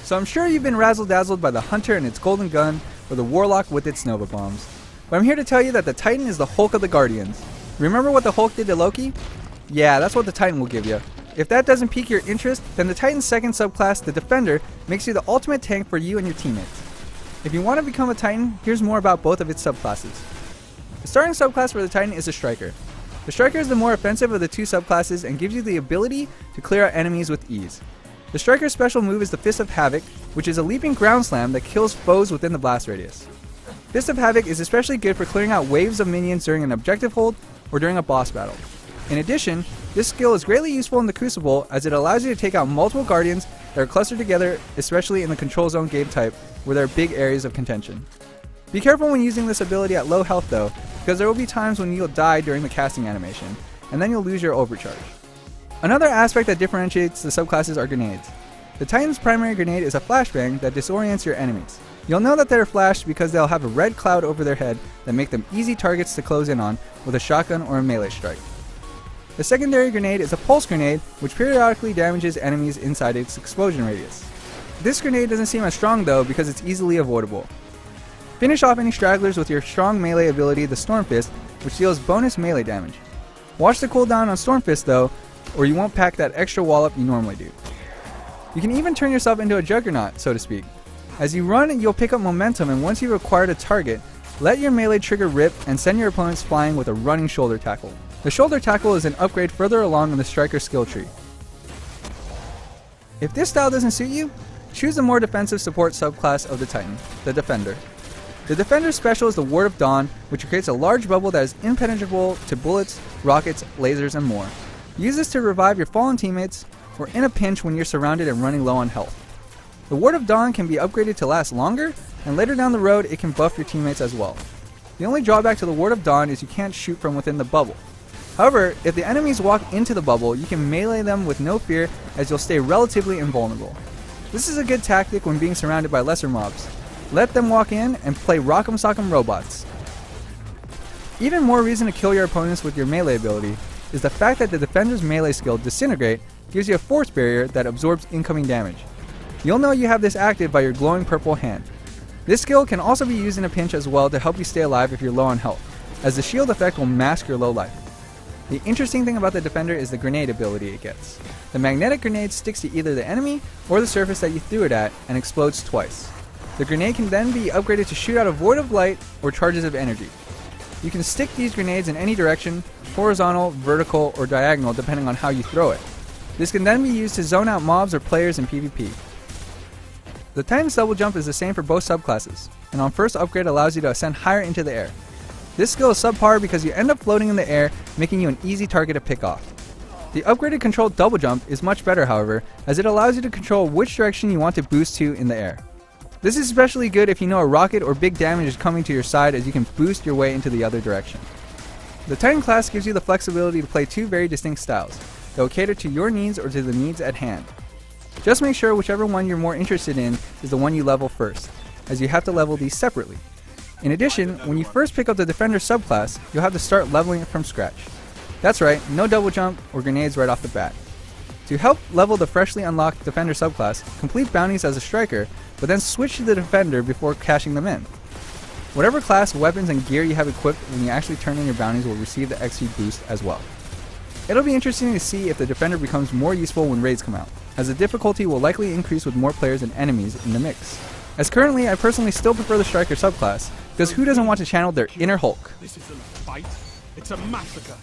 So I'm sure you've been razzle-dazzled by the Hunter and its golden gun, or the Warlock with its Nova Bombs. But I'm here to tell you that the Titan is the Hulk of the Guardians. Remember what the Hulk did to Loki? Yeah, that's what the Titan will give you. If that doesn't pique your interest, then the Titan's second subclass, the Defender, makes you the ultimate tank for you and your teammates. If you want to become a Titan, here's more about both of its subclasses. The starting subclass for the Titan is the Striker. The Striker is the more offensive of the two subclasses and gives you the ability to clear out enemies with ease. The Striker's special move is the Fist of Havoc, which is a leaping ground slam that kills foes within the blast radius. Fist of Havoc is especially good for clearing out waves of minions during an objective hold or during a boss battle. In addition, this skill is greatly useful in the Crucible as it allows you to take out multiple guardians that are clustered together, especially in the control zone game type where there are big areas of contention. Be careful when using this ability at low health though, because there will be times when you'll die during the casting animation, and then you'll lose your overcharge. Another aspect that differentiates the subclasses are grenades. The Titan's primary grenade is a flashbang that disorients your enemies. You'll know that they're flashed because they'll have a red cloud over their head that make them easy targets to close in on with a shotgun or a melee strike. The secondary grenade is a pulse grenade which periodically damages enemies inside its explosion radius. This grenade doesn't seem as strong though because it's easily avoidable. Finish off any stragglers with your strong melee ability, the Storm Fist, which deals bonus melee damage. Watch the cooldown on Storm Fist though, or you won't pack that extra wallop you normally do. You can even turn yourself into a juggernaut, so to speak. As you run, you'll pick up momentum, and once you've acquired a target, let your melee trigger rip and send your opponents flying with a running shoulder tackle. The shoulder tackle is an upgrade further along in the Striker skill tree. If this style doesn't suit you, choose the more defensive support subclass of the Titan, the Defender. The Defender's special is the Ward of Dawn, which creates a large bubble that is impenetrable to bullets, rockets, lasers, and more. Use this to revive your fallen teammates, or in a pinch when you're surrounded and running low on health. The Ward of Dawn can be upgraded to last longer, and later down the road it can buff your teammates as well. The only drawback to the Ward of Dawn is you can't shoot from within the bubble. However, if the enemies walk into the bubble, you can melee them with no fear as you'll stay relatively invulnerable. This is a good tactic when being surrounded by lesser mobs. Let them walk in and play Rock'em Sock'em Robots. Even more reason to kill your opponents with your melee ability is the fact that the Defender's melee skill, Disintegrate, gives you a force barrier that absorbs incoming damage. You'll know you have this active by your glowing purple hand. This skill can also be used in a pinch as well to help you stay alive if you're low on health, as the shield effect will mask your low life. The interesting thing about the Defender is the grenade ability it gets. The magnetic grenade sticks to either the enemy or the surface that you threw it at and explodes twice. The grenade can then be upgraded to shoot out a void of light or charges of energy. You can stick these grenades in any direction, horizontal, vertical, or diagonal depending on how you throw it. This can then be used to zone out mobs or players in PvP. The Titan's double jump is the same for both subclasses, and on first upgrade allows you to ascend higher into the air. This skill is subpar because you end up floating in the air, making you an easy target to pick off. The upgraded controlled double jump is much better however, as it allows you to control which direction you want to boost to in the air. This is especially good if you know a rocket or big damage is coming to your side, as you can boost your way into the other direction. The Titan class gives you the flexibility to play two very distinct styles that will cater to your needs or to the needs at hand. Just make sure whichever one you're more interested in is the one you level first, as you have to level these separately. In addition, when you first pick up the Defender subclass, you'll have to start leveling it from scratch. That's right, no double jump or grenades right off the bat. To help level the freshly unlocked Defender subclass, complete bounties as a Striker, but then switch to the Defender before cashing them in. Whatever class, weapons, and gear you have equipped when you actually turn in your bounties will receive the XP boost as well. It'll be interesting to see if the Defender becomes more useful when raids come out, as the difficulty will likely increase with more players and enemies in the mix. As currently, I personally still prefer the Striker subclass, because who doesn't want to channel their inner Hulk? This isn't a fight, it's a massacre.